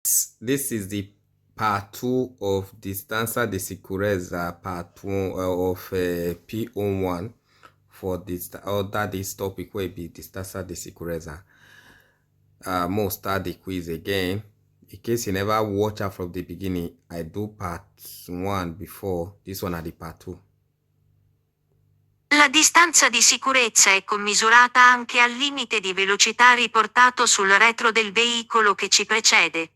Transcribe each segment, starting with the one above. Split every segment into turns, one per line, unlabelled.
This is the part 2 of Distanza de Securezza, part 1 of PO1 for this other this topic will be Distanza de Securezza. More start the quiz again. In case you never watch out from the beginning, I do part 1 before, this one are the part 2.
La distanza di sicurezza è commisurata anche al limite di velocità riportato sul retro del veicolo che ci precede.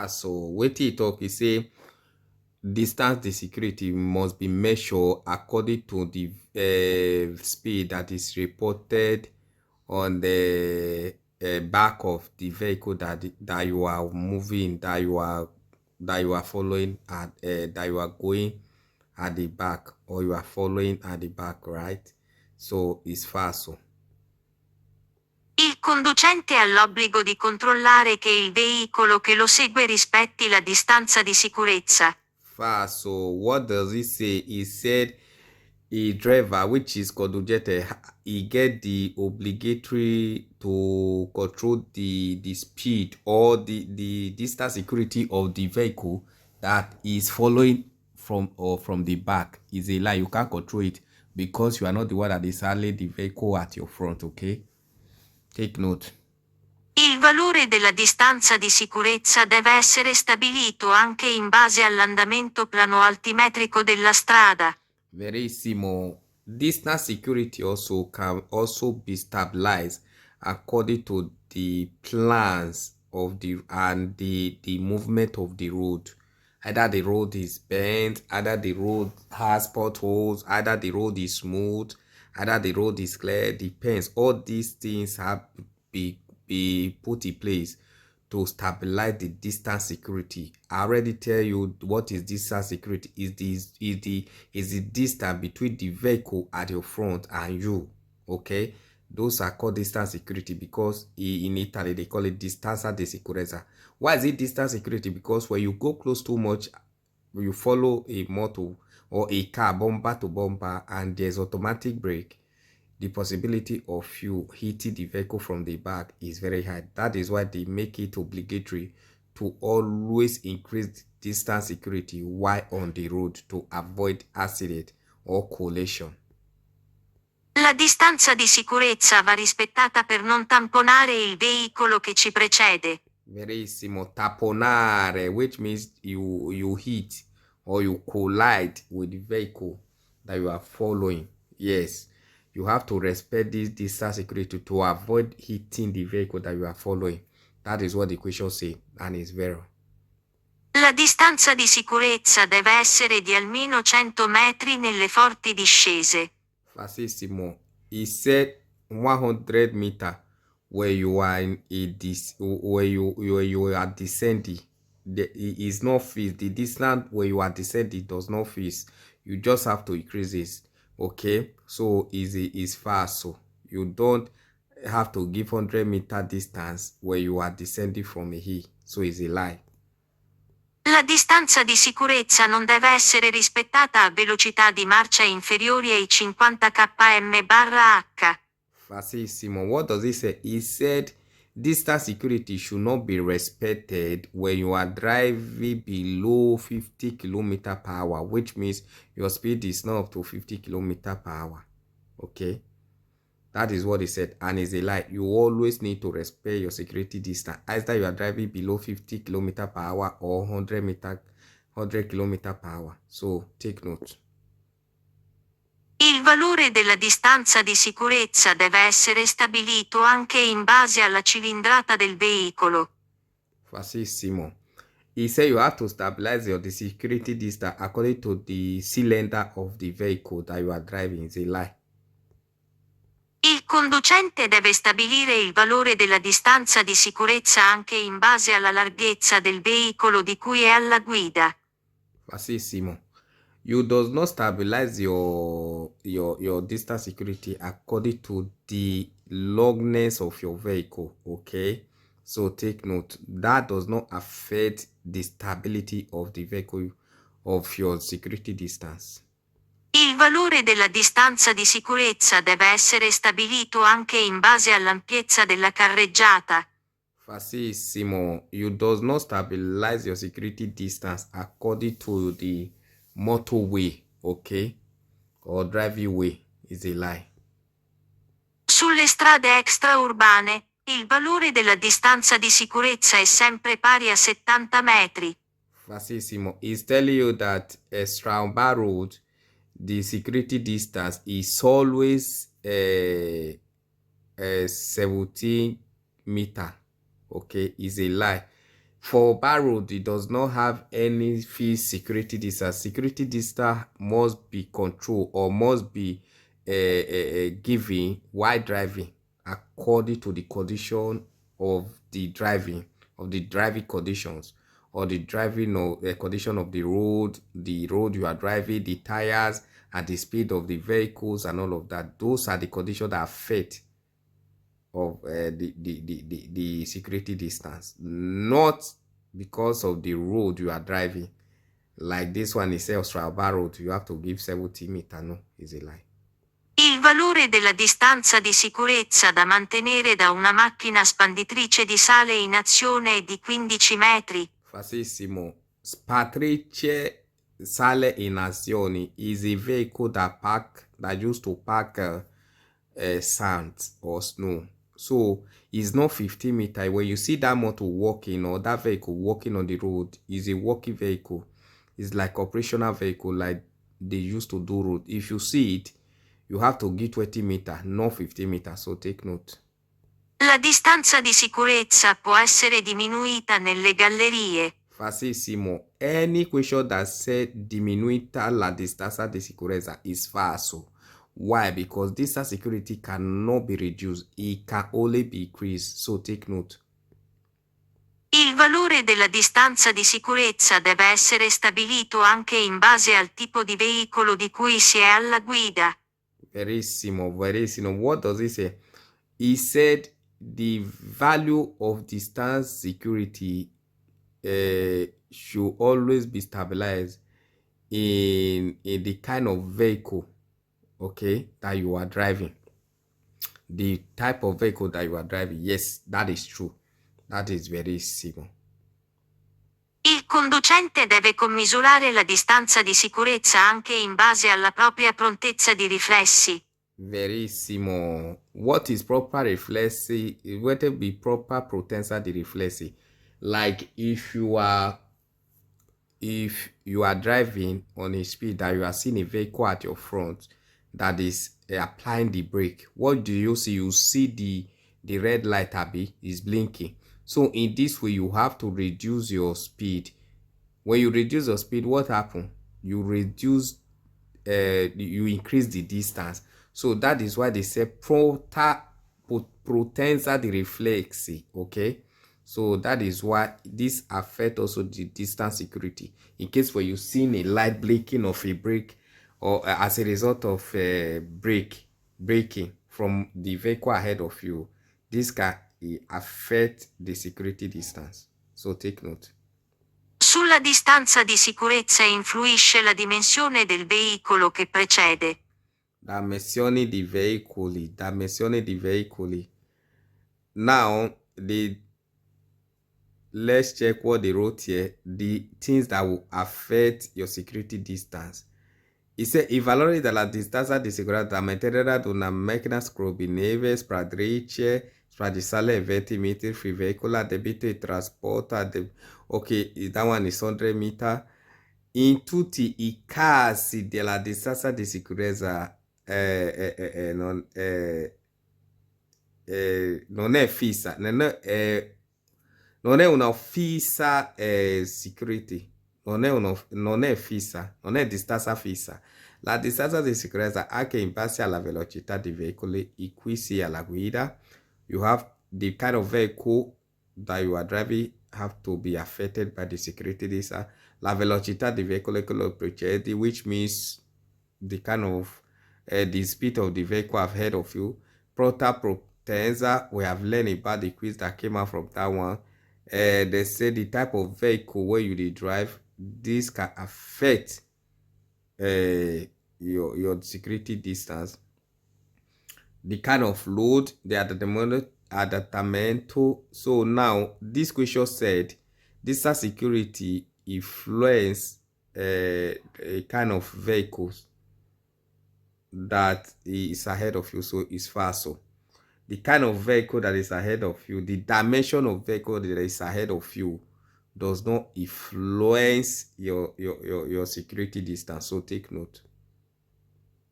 So what he talk is say distance the security must be measured according to the speed that is reported on the back of the vehicle that you are moving, that you are following at that you are going at the back, or you are following at the back, right? So it's fast.
Il conducente ha l'obbligo di controllare che il veicolo che lo segue rispetti la distanza di sicurezza.
Fast. So what does it say? It said a driver which is conducted, he get the obligatory to control the speed or the distance security of the vehicle that is following from the back. Is a lie. You can't control it because you are not the one that is handling the vehicle at your front. Okay, take note.
Il valore della distanza di sicurezza deve essere stabilito anche in base all'andamento plano-altimetrico della strada.
Verissimo. Distance security also can also be stabilized according to the plans of the movement of the road. Either the road is bent, either the road has potholes, either the road is smooth, either the road is clear. Depends. All these things have to be put in place to stabilize the distance security. I already tell you what is distance security. Is the distance between the vehicle at your front and you. Okay, those are called distance security because in Italy they call it distanza di sicurezza. Why is it distance security? Because when you go close too much, you follow a motor or a car bumper to bumper and there's automatic brake, the possibility of you hitting the vehicle from the back is very high. That is why they make it obligatory to always increase distance security while on the road to avoid accident or collision.
La distanza di sicurezza va rispettata per non tamponare il veicolo che ci precede.
Verissimo. Tamponare, which means you hit or you collide with the vehicle that you are following. Yes. You have to respect this distance security to avoid hitting the vehicle that you are following. That is what the question says, and it's very.
La distanza di sicurezza deve essere di almeno 100 metri nelle forti discese.
Facissimo. He said 100 meter where you are in where you are descending. It is not fixed. The distance where you are descending does not fix. You just have to increase it. Okay, so is fast. So you don't have to give 100-meter distance where you are descending from a hill. So it's a lie.
La distanza di sicurezza non deve essere rispettata a velocità di marcia inferiori ai 50 km/h.
Facissimo. What does it say? It said distance security should not be respected when you are driving below 50 km/h, which means your speed is not up to 50 km/h. Okay, that is what it said, and it's a lie. You always need to respect your security distance. Either you are driving below 50 km/h or 100 km/h. So take note.
Il valore della distanza di sicurezza deve essere stabilito anche in base alla cilindrata del veicolo.
Facissimo. He said you have to stabilize the security distance according to the cylinder of the vehicle that you are driving. It's a lie.
Il conducente deve stabilire il valore della distanza di sicurezza anche in base alla larghezza del veicolo di cui è alla guida.
Facissimo. You does not stabilize your distance security according to the longness of your vehicle. Okay, so take note, that does not affect the stability of the vehicle of your security distance.
Il valore della distanza di sicurezza deve essere stabilito anche in base all'ampiezza della carreggiata.
Facissimo, you does not stabilize your security distance according to the motorway, okay, or driveway is a lie.
Sulle strade extraurbane, il valore della distanza di sicurezza è sempre pari a 70 metri.
Facissimo is telling you that extra road, the security distance is always 17 meter. Okay, is a lie. For bar road, it does not have any fixed security distance. Security distance must be controlled or must be given while driving according to the condition of the driving conditions, or the driving or condition of the road you are driving, the tires, and the speed of the vehicles and all of that. Those are the conditions that affect of the security distance, not because of the road you are driving. Like this one is Australian road, you have to give 70 meter. No, is a lie.
Il valore della distanza di sicurezza da mantenere da una macchina spanditrice di sale in azione è di 15 metri.
Facissimo. Spatrice sale in azione is a vehicle that used to pack sand or snow. So it's not 15 meter. When you see that motor walking or that vehicle walking on the road, is a walking vehicle. It's like operational vehicle, like they used to do road. If you see it, you have to give 20 meter, not 15 meter. So take note.
La distanza di sicurezza può essere diminuita nelle gallerie.
Facissimo. Any question that said diminuita la distanza di sicurezza is falso. Why? Because distance security cannot be reduced. It can only be increased. So take note.
Il valore della distanza di sicurezza deve essere stabilito anche in base al tipo di veicolo di cui si è alla guida.
Verissimo, verissimo. What does he say? He said the value of distance security should always be stabilized in the kind of vehicle, okay, that you are driving. The type of vehicle that you are driving. Yes, that is true. That is very simple.
Il conducente deve commisurare la distanza di sicurezza anche in base alla propria prontezza di riflessi.
Verissimo. What is proper reflexi? What will be proper potenza di riflessi? Like if you are driving on a speed that you are seeing a vehicle at your front that is applying the brake, what do you see? You see the red light is blinking. So in this way, you have to reduce your speed. When you reduce your speed, what happens? You increase the distance. So that is why they say potenza di riflessi. Okay, so that is why this affects also the distance security. In case where you seen a light blinking of a brake, or as a result of braking from the vehicle ahead of you, this can affect the security distance. So take note.
Sulla distanza di sicurezza influisce la dimensione del veicolo che precede.
Dimensione di veicoli. Now, let's check what they wrote here. The things that will affect your security distance. It says il valore della distanza di sicurezza da mantenere ad una macchina scrivibile spradrice spradisale 20 metri free vehicola debito e trasporta. Ok, that one is 100 meter. In tutti i casi della distanza di sicurezza non è fissa, non è una fissa security, non è fissa, non è distanza fissa. La distanza di sicurezza anche in base alla velocità dei veicoli in cui si è alla guida. You have the kind of vehicle that you are driving have to be affected by the security distance. La velocità di veicolo che lo precede, which means the kind of the speed of the vehicle ahead of you. Potenza, we have learned about the quiz that came out from that one. They say the type of vehicle where you drive, this can affect your security distance. The kind of load, they are adattamento. So now this question said distance security influence a kind of vehicles that is ahead of you, so it's fast. So the kind of vehicle that is ahead of you, the dimension of vehicle that is ahead of you does not influence your security distance. So take note.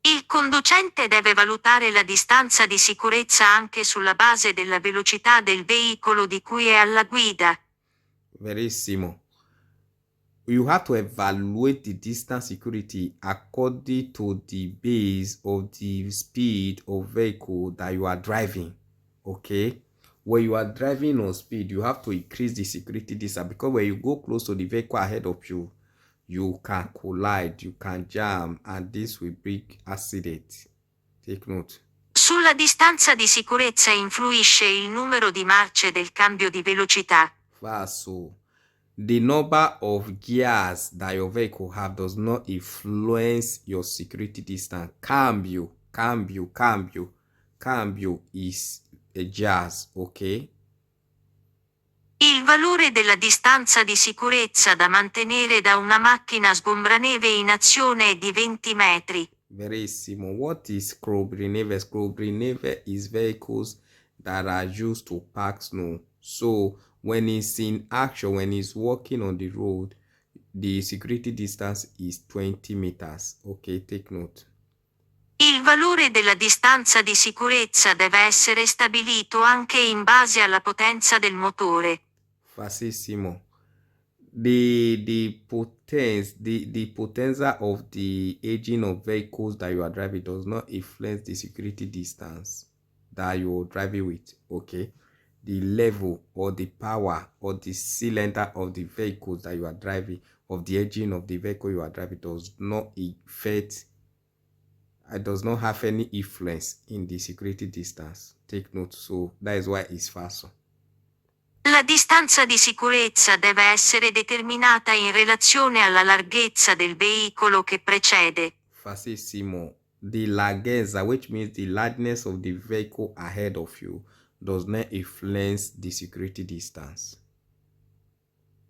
Il conducente deve valutare la distanza di sicurezza anche sulla base della velocità del veicolo di cui è alla guida.
Verissimo. You have to evaluate the distance security according to the base of the speed of vehicle that you are driving. Okay, when you are driving on speed, you have to increase the security distance, because when you go close to the vehicle ahead of you, you can collide, you can jam, and this will bring accident. Take note.
Sulla distanza di sicurezza influisce il numero di marce del cambio di velocità.
So the number of gears that your vehicle have does not influence your security distance. Cambio is a gears, okay?
Il valore della distanza di sicurezza da mantenere da una macchina sgombraneve in azione è di 20 metri.
Verissimo. What is scombrineve? Scombrineve is vehicles that are used to pack snow. So when it's in action, when it's walking on the road, the security distance is 20 meters. Okay, take note.
Il valore della distanza di sicurezza deve essere stabilito anche in base alla potenza del motore.
Facissimo. The potenza of the engine of vehicles that you are driving does not influence the security distance that you are driving with. Okay, the level or the power or the cylinder of the vehicles that you are driving, of the engine of the vehicle you are driving, does not affect, it does not have any influence in the security distance. Take note. So that is why it's faster.
La distanza di sicurezza deve essere determinata in relazione alla larghezza del veicolo che precede.
Facissimo. The larghezza, which means the largeness of the vehicle ahead of you, does not influence the security distance.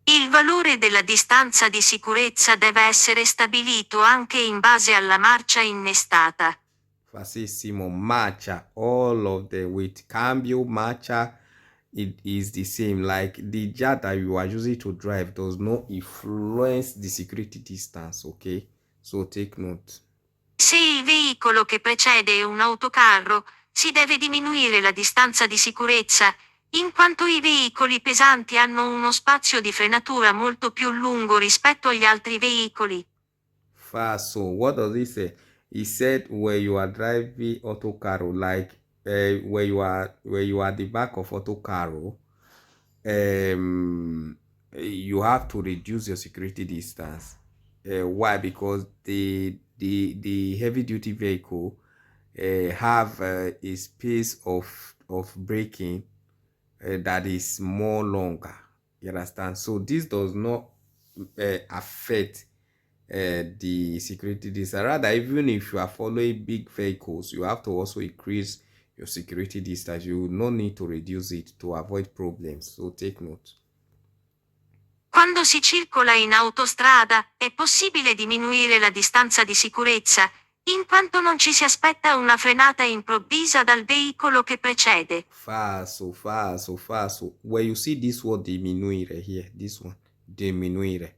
Il valore della distanza di sicurezza deve essere stabilito anche in base alla marcia innestata.
Facissimo. Marcia, all of them with cambio, marcia, it is the same. Like the jar that you are using to drive does not influence the security distance. Okay, so take note.
Se il veicolo che precede è un autocarro, si deve diminuire la distanza di sicurezza, in quanto i veicoli pesanti hanno uno spazio di frenatura molto più lungo rispetto agli altri veicoli.
So what does he say? He said when you are driving autocar, like where you are at the back of autocar, you have to reduce your security distance. Why? Because the heavy duty vehicle have a space of braking that is more longer. You understand? So this does not affect the security distance. Rather, even if you are following big vehicles, you have to also increase your security distance. You will not need to reduce it to avoid problems. So take note.
Quando si circola in autostrada, è possibile diminuire la distanza di sicurezza, in quanto non ci si aspetta una frenata improvvisa dal veicolo che precede.
So. When you see this word diminuire here, this one, diminuire,